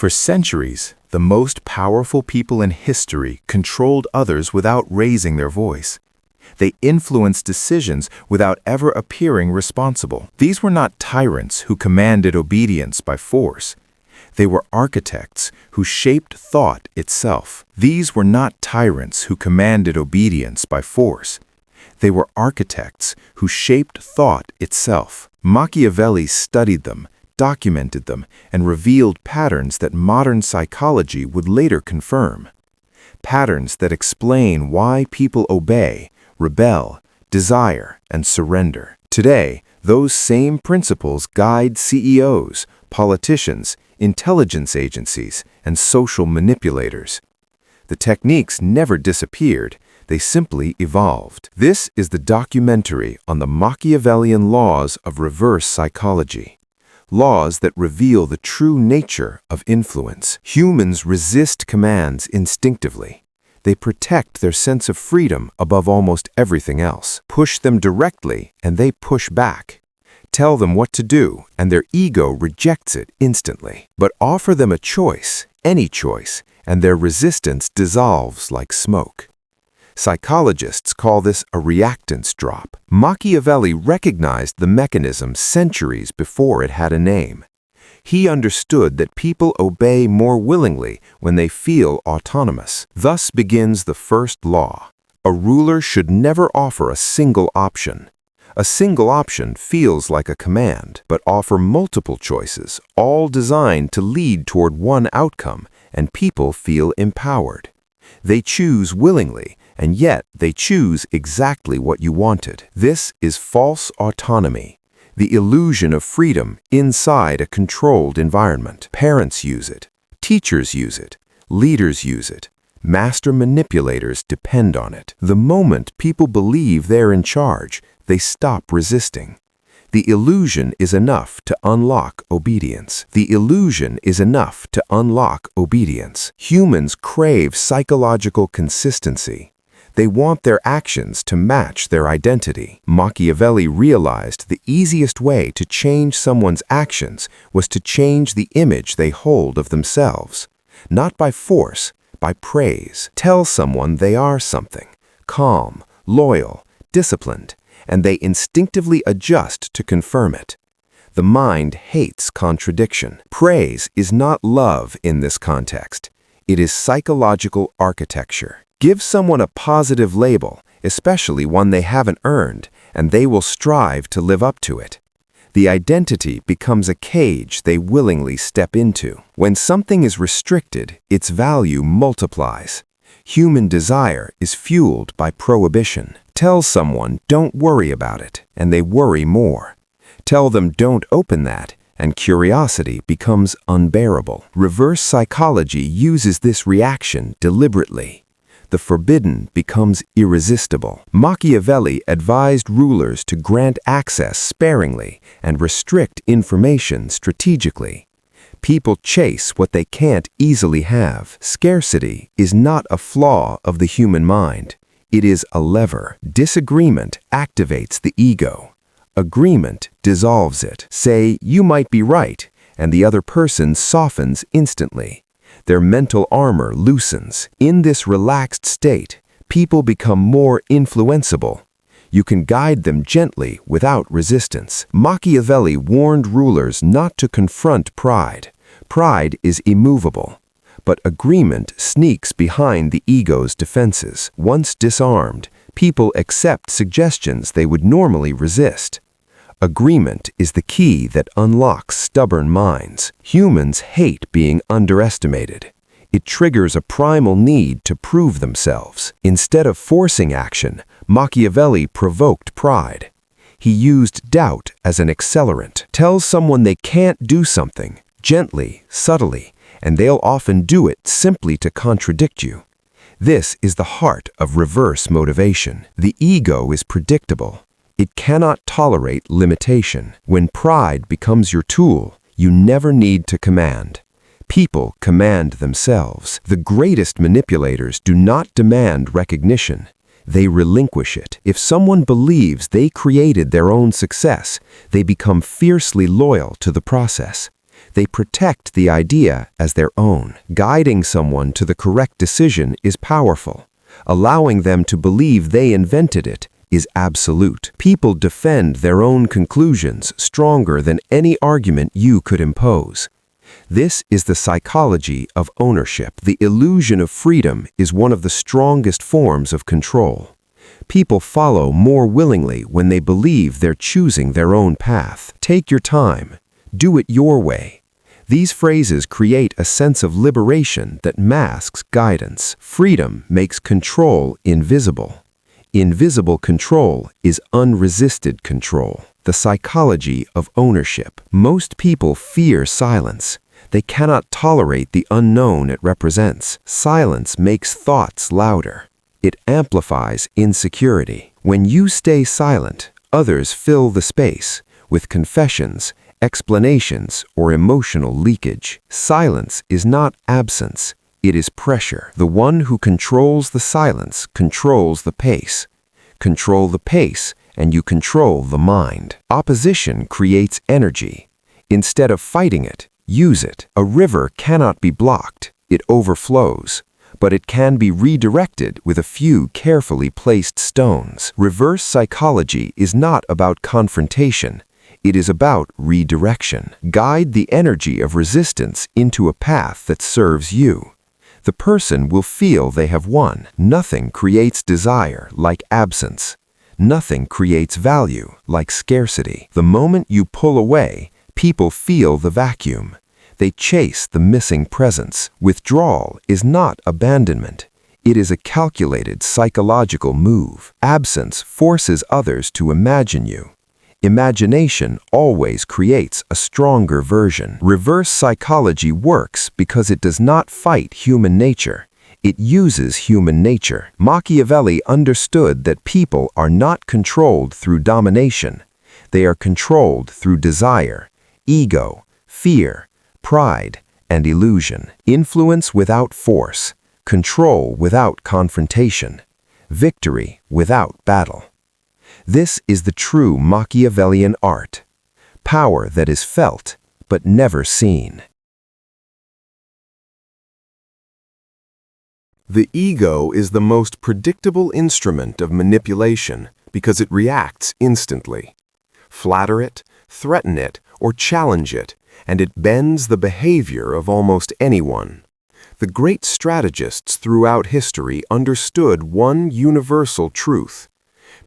For centuries, the most powerful people in history controlled others without raising their voice. They influenced decisions without ever appearing responsible. These were not tyrants who commanded obedience by force. They were architects who shaped thought itself. These were not tyrants who commanded obedience by force. They were architects who shaped thought itself. Machiavelli studied them, documented them, and revealed patterns that modern psychology would later confirm. Patterns that explain why people obey, rebel, desire, and surrender. Today, those same principles guide CEOs, politicians, intelligence agencies, and social manipulators. The techniques never disappeared, they simply evolved. This is the documentary on the Machiavellian laws of reverse psychology. Laws that reveal the true nature of influence. Humans resist commands instinctively. They protect their sense of freedom above almost everything else. Push them directly, and they push back. Tell them what to do, and their ego rejects it instantly. But offer them a choice, any choice, and their resistance dissolves like smoke. Psychologists call this a reactance drop. Machiavelli recognized the mechanism centuries before it had a name. He understood that people obey more willingly when they feel autonomous. Thus begins the first law. A ruler should never offer a single option. A single option feels like a command, but offer multiple choices, all designed to lead toward one outcome, and people feel empowered. They choose willingly, and yet they choose exactly what you wanted. This is false autonomy, the illusion of freedom inside a controlled environment. Parents use it, teachers use it, leaders use it, master manipulators depend on it. The moment people believe they're in charge, they stop resisting. The illusion is enough to unlock obedience. The illusion is enough to unlock obedience. Humans crave psychological consistency. They want their actions to match their identity. Machiavelli realized the easiest way to change someone's actions was to change the image they hold of themselves. Not by force, by praise. Tell someone they are something, calm, loyal, disciplined, and they instinctively adjust to confirm it. The mind hates contradiction. Praise is not love in this context. It is psychological architecture. Give someone a positive label, especially one they haven't earned, and they will strive to live up to it. The identity becomes a cage they willingly step into. When something is restricted, its value multiplies. Human desire is fueled by prohibition. Tell someone, don't worry about it, and they worry more. Tell them, don't open that, and curiosity becomes unbearable. Reverse psychology uses this reaction deliberately. The forbidden becomes irresistible. Machiavelli advised rulers to grant access sparingly and restrict information strategically. People chase what they can't easily have. Scarcity is not a flaw of the human mind. It is a lever. Disagreement activates the ego. Agreement dissolves it. Say, you might be right, and the other person softens instantly. Their mental armor loosens. In this relaxed state, people become more influenceable. You can guide them gently without resistance. Machiavelli warned rulers not to confront pride. Pride is immovable, but agreement sneaks behind the ego's defenses. Once disarmed, people accept suggestions they would normally resist. Agreement is the key that unlocks stubborn minds. Humans hate being underestimated. It triggers a primal need to prove themselves. Instead of forcing action, Machiavelli provoked pride. He used doubt as an accelerant. Tell someone they can't do something, gently, subtly, and they'll often do it simply to contradict you. This is the heart of reverse motivation. The ego is predictable. It cannot tolerate limitation. When pride becomes your tool, you never need to command. People command themselves. The greatest manipulators do not demand recognition. They relinquish it. If someone believes they created their own success, they become fiercely loyal to the process. They protect the idea as their own. Guiding someone to the correct decision is powerful. Allowing them to believe they invented it is absolute. People defend their own conclusions stronger than any argument you could impose. This is the psychology of ownership. The illusion of freedom is one of the strongest forms of control. People follow more willingly when they believe they're choosing their own path. Take your time. Do it your way. These phrases create a sense of liberation that masks guidance. Freedom makes control invisible. Invisible control is unresisted control. The psychology of ownership. Most people fear silence. They cannot tolerate the unknown it represents. Silence makes thoughts louder. It amplifies insecurity. When you stay silent, others fill the space with confessions, explanations, or emotional leakage. Silence is not absence. It is pressure. The one who controls the silence controls the pace. Control the pace, and you control the mind. Opposition creates energy. Instead of fighting it, use it. A river cannot be blocked. It overflows. But it can be redirected with a few carefully placed stones. Reverse psychology is not about confrontation. It is about redirection. Guide the energy of resistance into a path that serves you. The person will feel they have won. Nothing creates desire like absence. Nothing creates value like scarcity. The moment you pull away, people feel the vacuum. They chase the missing presence. Withdrawal is not abandonment. It is a calculated psychological move. Absence forces others to imagine you. Imagination always creates a stronger version. Reverse psychology works because it does not fight human nature. It uses human nature. Machiavelli understood that people are not controlled through domination. They are controlled through desire, ego, fear, pride, and illusion. Influence without force, control without confrontation, victory without battle. This is the true Machiavellian art. Power that is felt but never seen. The ego is the most predictable instrument of manipulation because it reacts instantly. Flatter it, threaten it, or challenge it, and it bends the behavior of almost anyone. The great strategists throughout history understood one universal truth.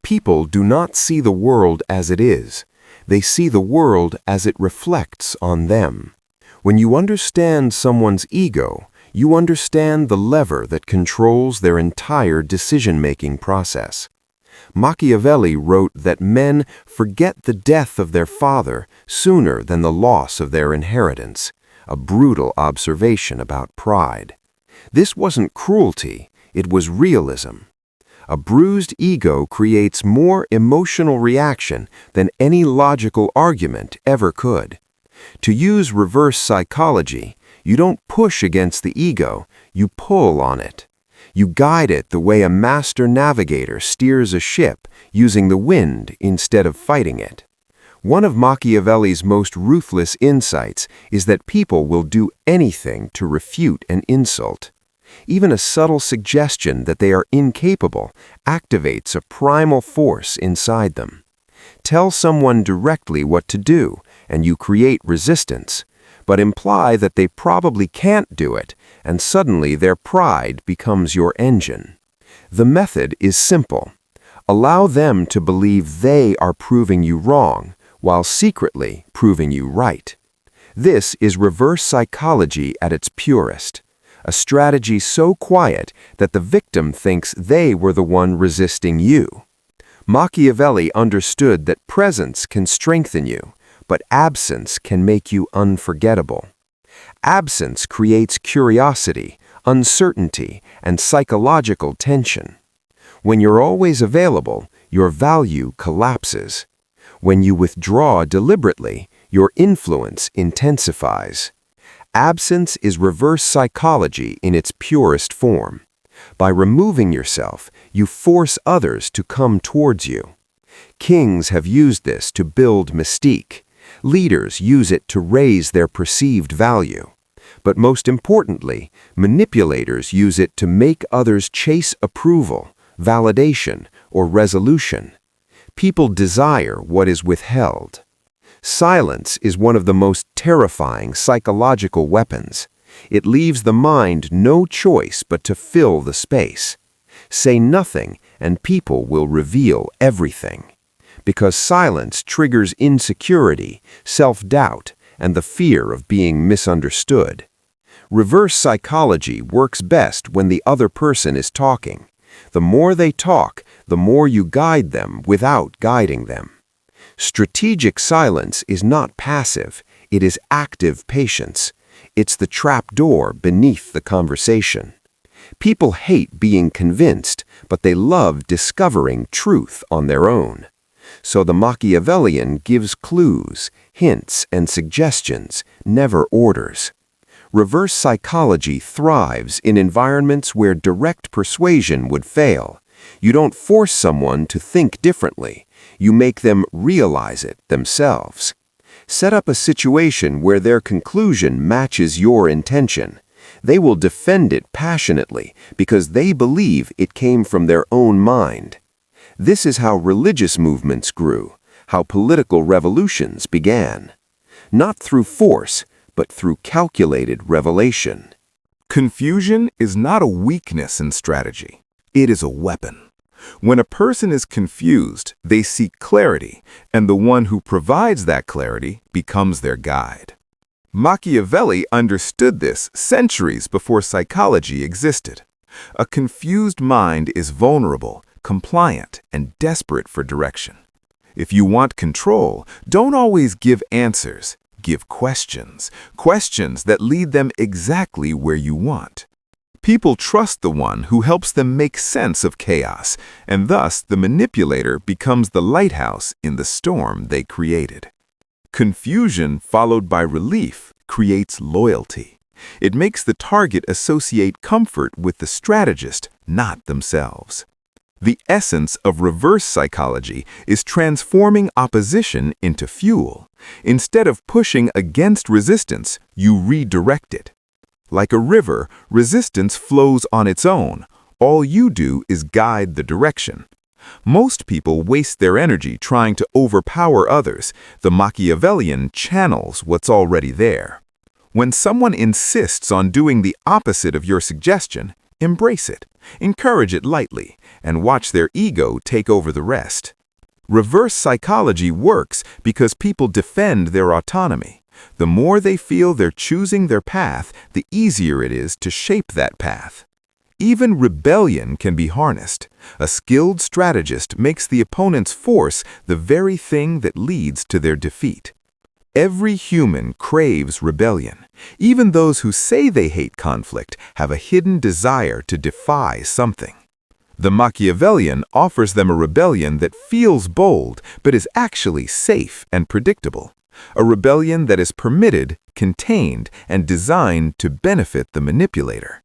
People do not see the world as it is. They see the world as it reflects on them. When you understand someone's ego, you understand the lever that controls their entire decision-making process. Machiavelli wrote that men forget the death of their father sooner than the loss of their inheritance, a brutal observation about pride. This wasn't cruelty, it was realism. A bruised ego creates more emotional reaction than any logical argument ever could. To use reverse psychology, you don't push against the ego, you pull on it. You guide it the way a master navigator steers a ship using the wind instead of fighting it. One of Machiavelli's most ruthless insights is that people will do anything to refute an insult. Even a subtle suggestion that they are incapable activates a primal force inside them. Tell someone directly what to do, and you create resistance, but imply that they probably can't do it, and suddenly their pride becomes your engine. The method is simple. Allow them to believe they are proving you wrong, while secretly proving you right. This is reverse psychology at its purest. A strategy so quiet that the victim thinks they were the one resisting you. Machiavelli understood that presence can strengthen you, but absence can make you unforgettable. Absence creates curiosity, uncertainty, and psychological tension. When you're always available, your value collapses. When you withdraw deliberately, your influence intensifies. Absence is reverse psychology in its purest form. By removing yourself, you force others to come towards you. Kings have used this to build mystique. Leaders use it to raise their perceived value. But most importantly, manipulators use it to make others chase approval, validation, or resolution. People desire what is withheld. Silence is one of the most terrifying psychological weapons. It leaves the mind no choice but to fill the space. Say nothing, and people will reveal everything. Because silence triggers insecurity, self-doubt, and the fear of being misunderstood. Reverse psychology works best when the other person is talking. The more they talk, the more you guide them without guiding them. Strategic silence is not passive, it is active patience. It's the trap door beneath the conversation. People hate being convinced, but they love discovering truth on their own. So the Machiavellian gives clues, hints, and suggestions, never orders. Reverse psychology thrives in environments where direct persuasion would fail. You don't force someone to think differently. You make them realize it themselves. Set up a situation where their conclusion matches your intention. They will defend it passionately because they believe it came from their own mind. This is how religious movements grew, how political revolutions began. Not through force, but through calculated revelation. Confusion is not a weakness in strategy. It is a weapon. When a person is confused, they seek clarity, and the one who provides that clarity becomes their guide. Machiavelli understood this centuries before psychology existed. A confused mind is vulnerable, compliant, and desperate for direction. If you want control, don't always give answers. Give questions. Questions that lead them exactly where you want. People trust the one who helps them make sense of chaos, and thus the manipulator becomes the lighthouse in the storm they created. Confusion followed by relief creates loyalty. It makes the target associate comfort with the strategist, not themselves. The essence of reverse psychology is transforming opposition into fuel. Instead of pushing against resistance, you redirect it. Like a river, resistance flows on its own. All you do is guide the direction. Most people waste their energy trying to overpower others. The Machiavellian channels what's already there. When someone insists on doing the opposite of your suggestion, embrace it, encourage it lightly, and watch their ego take over the rest. Reverse psychology works because people defend their autonomy. The more they feel they're choosing their path, the easier it is to shape that path. Even rebellion can be harnessed. A skilled strategist makes the opponent's force the very thing that leads to their defeat. Every human craves rebellion. Even those who say they hate conflict have a hidden desire to defy something. The Machiavellian offers them a rebellion that feels bold but is actually safe and predictable. A rebellion that is permitted, contained, and designed to benefit the manipulator.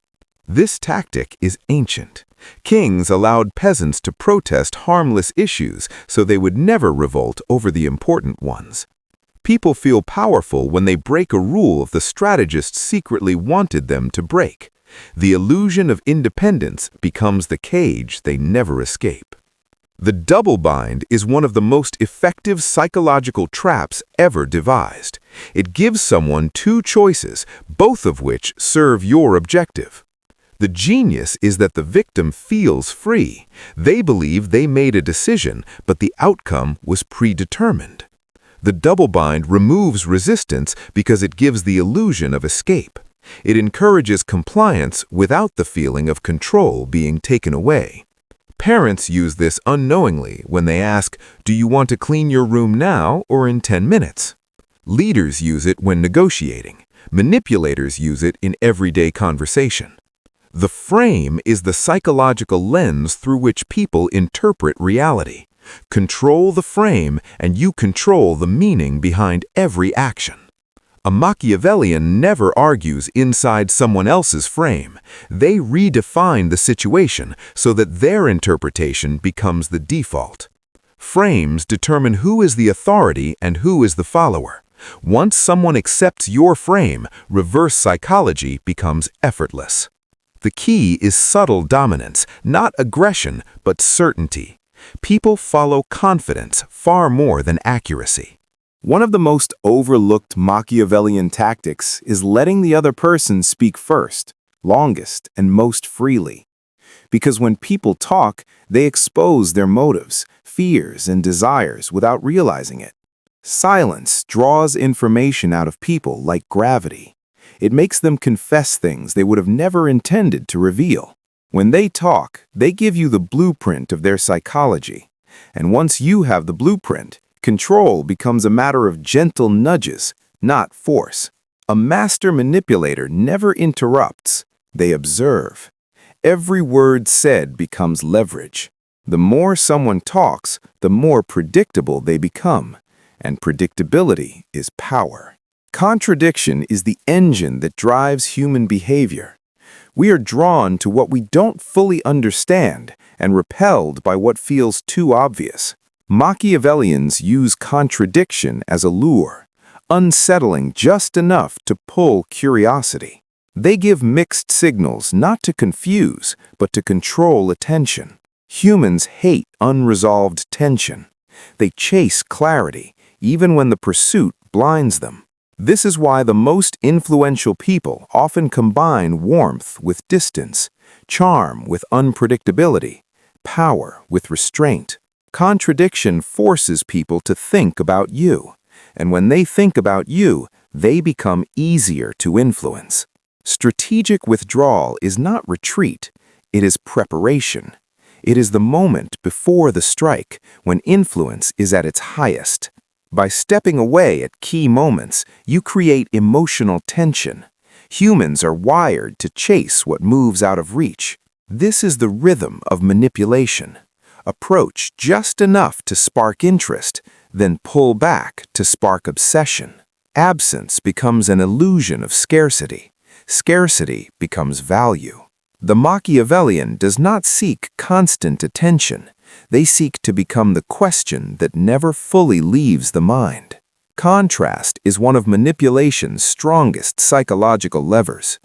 This tactic is ancient. Kings allowed peasants to protest harmless issues so they would never revolt over the important ones. People feel powerful when they break a rule the strategist secretly wanted them to break. The illusion of independence becomes the cage they never escape. The double bind is one of the most effective psychological traps ever devised. It gives someone two choices, both of which serve your objective. The genius is that the victim feels free. They believe they made a decision, but the outcome was predetermined. The double bind removes resistance because it gives the illusion of escape. It encourages compliance without the feeling of control being taken away. Parents use this unknowingly when they ask, "Do you want to clean your room now or in 10 minutes?" Leaders use it when negotiating. Manipulators use it in everyday conversation. The frame is the psychological lens through which people interpret reality. Control the frame and you control the meaning behind every action. A Machiavellian never argues inside someone else's frame. They redefine the situation so that their interpretation becomes the default. Frames determine who is the authority and who is the follower. Once someone accepts your frame, reverse psychology becomes effortless. The key is subtle dominance, not aggression, but certainty. People follow confidence far more than accuracy. One of the most overlooked Machiavellian tactics is letting the other person speak first, longest, and most freely. Because when people talk, they expose their motives, fears, and desires without realizing it. Silence draws information out of people like gravity. It makes them confess things they would have never intended to reveal. When they talk, they give you the blueprint of their psychology. And once you have the blueprint, control becomes a matter of gentle nudges, not force. A master manipulator never interrupts. They observe. Every word said becomes leverage. The more someone talks, the more predictable they become. And predictability is power. Contradiction is the engine that drives human behavior. We are drawn to what we don't fully understand and repelled by what feels too obvious. Machiavellians use contradiction as a lure, unsettling just enough to pull curiosity. They give mixed signals not to confuse, but to control attention. Humans hate unresolved tension. They chase clarity, even when the pursuit blinds them. This is why the most influential people often combine warmth with distance, charm with unpredictability, power with restraint. Contradiction forces people to think about you, and when they think about you, they become easier to influence. Strategic withdrawal is not retreat, it is preparation. It is the moment before the strike, when influence is at its highest. By stepping away at key moments, you create emotional tension. Humans are wired to chase what moves out of reach. This is the rhythm of manipulation. Approach just enough to spark interest, then pull back to spark obsession. Absence becomes an illusion of scarcity. Scarcity becomes value. The Machiavellian does not seek constant attention. They seek to become the question that never fully leaves the mind. Contrast is one of manipulation's strongest psychological levers.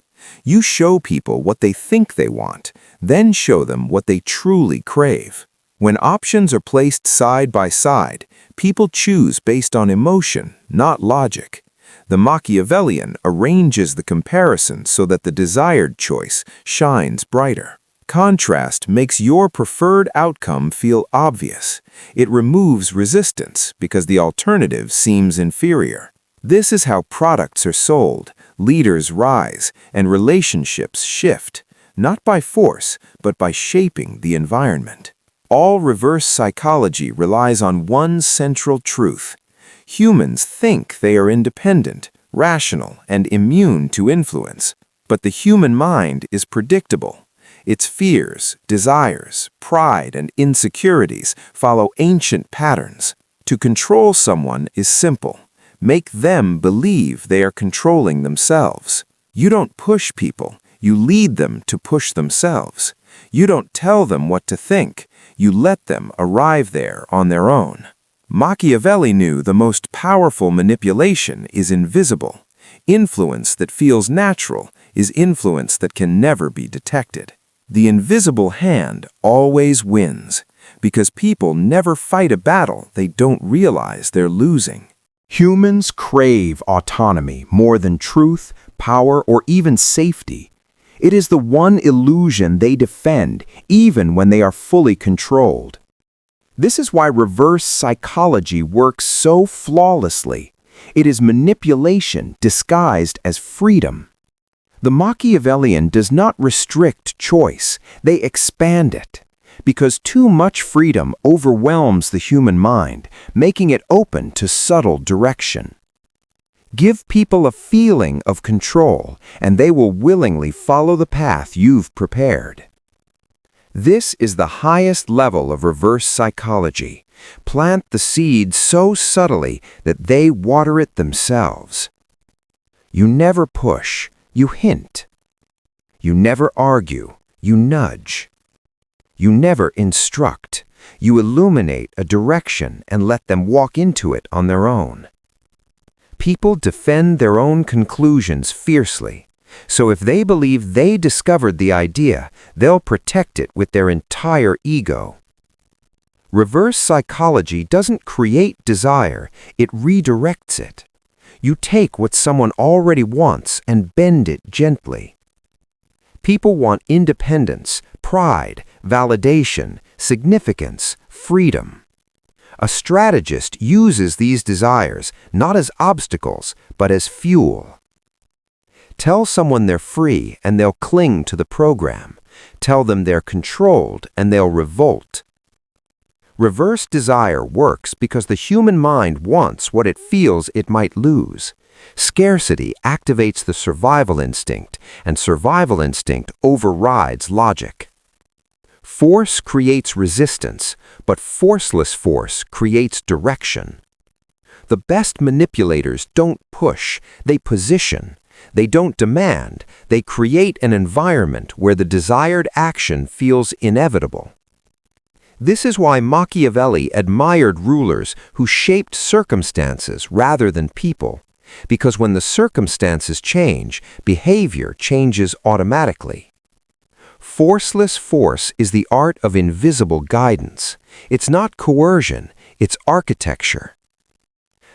You show people what they think they want, then show them what they truly crave. When options are placed side by side, people choose based on emotion, not logic. The Machiavellian arranges the comparison so that the desired choice shines brighter. Contrast makes your preferred outcome feel obvious. It removes resistance because the alternative seems inferior. This is how products are sold, leaders rise, and relationships shift, not by force, but by shaping the environment. All reverse psychology relies on one central truth. Humans think they are independent, rational, and immune to influence, but the human mind is predictable. Its fears, desires, pride, and insecurities follow ancient patterns. To control someone is simple. Make them believe they are controlling themselves. You don't push people, you lead them to push themselves. You don't tell them what to think, you let them arrive there on their own. Machiavelli knew the most powerful manipulation is invisible. Influence that feels natural is influence that can never be detected. The invisible hand always wins, because people never fight a battle they don't realize they're losing. Humans crave autonomy more than truth, power, or even safety. It is the one illusion they defend, even when they are fully controlled. This is why reverse psychology works so flawlessly. It is manipulation disguised as freedom. The Machiavellian does not restrict choice, they expand it. Because too much freedom overwhelms the human mind, making it open to subtle direction. Give people a feeling of control, and they will willingly follow the path you've prepared. This is the highest level of reverse psychology. Plant the seed so subtly that they water it themselves. You never push, you hint. You never argue, you nudge. You never instruct. You illuminate a direction and let them walk into it on their own. People defend their own conclusions fiercely. So if they believe they discovered the idea, they'll protect it with their entire ego. Reverse psychology doesn't create desire, it redirects it. You take what someone already wants and bend it gently. People want independence, pride, validation, significance, freedom. A strategist uses these desires not as obstacles, but as fuel. Tell someone they're free and they'll cling to the program. Tell them they're controlled and they'll revolt. Reverse desire works because the human mind wants what it feels it might lose. Scarcity activates the survival instinct, and survival instinct overrides logic. Force creates resistance, but forceless force creates direction. The best manipulators don't push, they position. They don't demand, they create an environment where the desired action feels inevitable. This is why Machiavelli admired rulers who shaped circumstances rather than people, because when the circumstances change, behavior changes automatically. Forceless force is the art of invisible guidance. It's not coercion, it's architecture.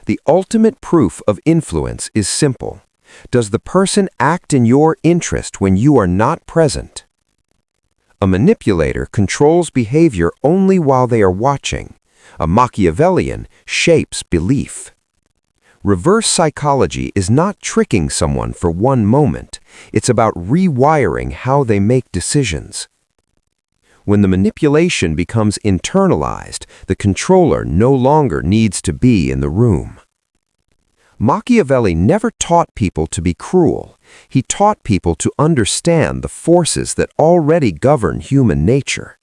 The ultimate proof of influence is simple. Does the person act in your interest when you are not present? A manipulator controls behavior only while they are watching. A Machiavellian shapes belief. Reverse psychology is not tricking someone for one moment. It's about rewiring how they make decisions. When the manipulation becomes internalized, the controller no longer needs to be in the room. Machiavelli never taught people to be cruel. He taught people to understand the forces that already govern human nature.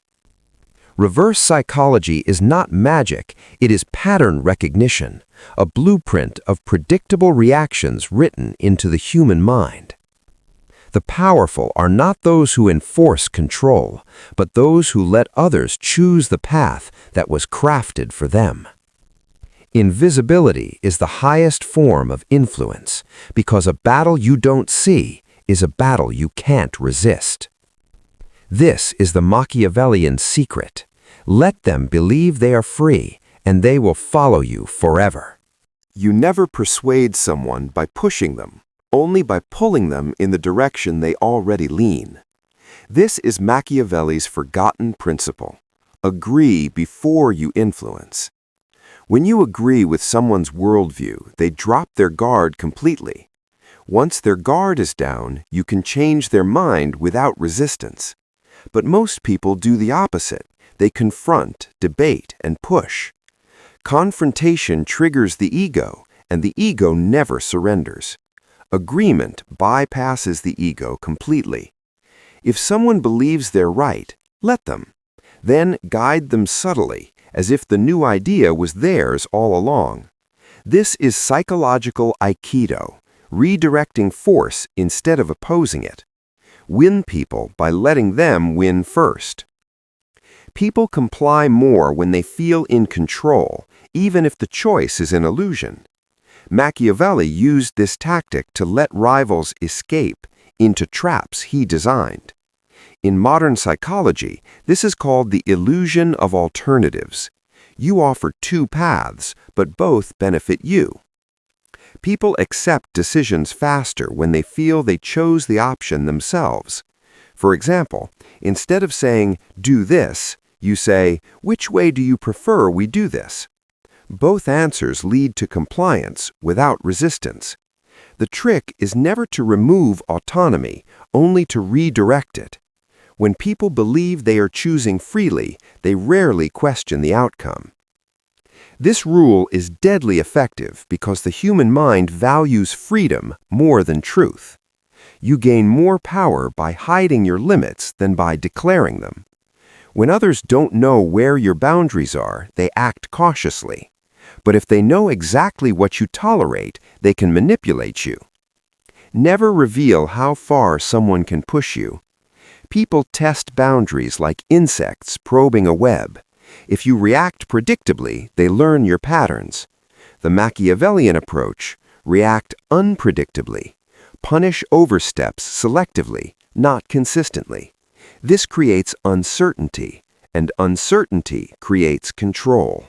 Reverse psychology is not magic, it is pattern recognition, a blueprint of predictable reactions written into the human mind. The powerful are not those who enforce control, but those who let others choose the path that was crafted for them. Invisibility is the highest form of influence, because a battle you don't see is a battle you can't resist. This is the Machiavellian secret. Let them believe they are free, and they will follow you forever. You never persuade someone by pushing them, only by pulling them in the direction they already lean. This is Machiavelli's forgotten principle. Agree before you influence. When you agree with someone's worldview, they drop their guard completely. Once their guard is down, you can change their mind without resistance. But most people do the opposite. They confront, debate, and push. Confrontation triggers the ego, and the ego never surrenders. Agreement bypasses the ego completely. If someone believes they're right, let them. Then guide them subtly, as if the new idea was theirs all along. This is psychological aikido, redirecting force instead of opposing it. Win people by letting them win first. People comply more when they feel in control, even if the choice is an illusion. Machiavelli used this tactic to let rivals escape into traps he designed. In modern psychology, this is called the illusion of alternatives. You offer two paths, but both benefit you. People accept decisions faster when they feel they chose the option themselves. For example, instead of saying, "Do this," you say, "Which way do you prefer we do this?" Both answers lead to compliance without resistance. The trick is never to remove autonomy, only to redirect it. When people believe they are choosing freely, they rarely question the outcome. This rule is deadly effective because the human mind values freedom more than truth. You gain more power by hiding your limits than by declaring them. When others don't know where your boundaries are, they act cautiously. But if they know exactly what you tolerate, they can manipulate you. Never reveal how far someone can push you. People test boundaries like insects probing a web. If you react predictably, they learn your patterns. The Machiavellian approach, react unpredictably, punish oversteps selectively, not consistently. This creates uncertainty, and uncertainty creates control.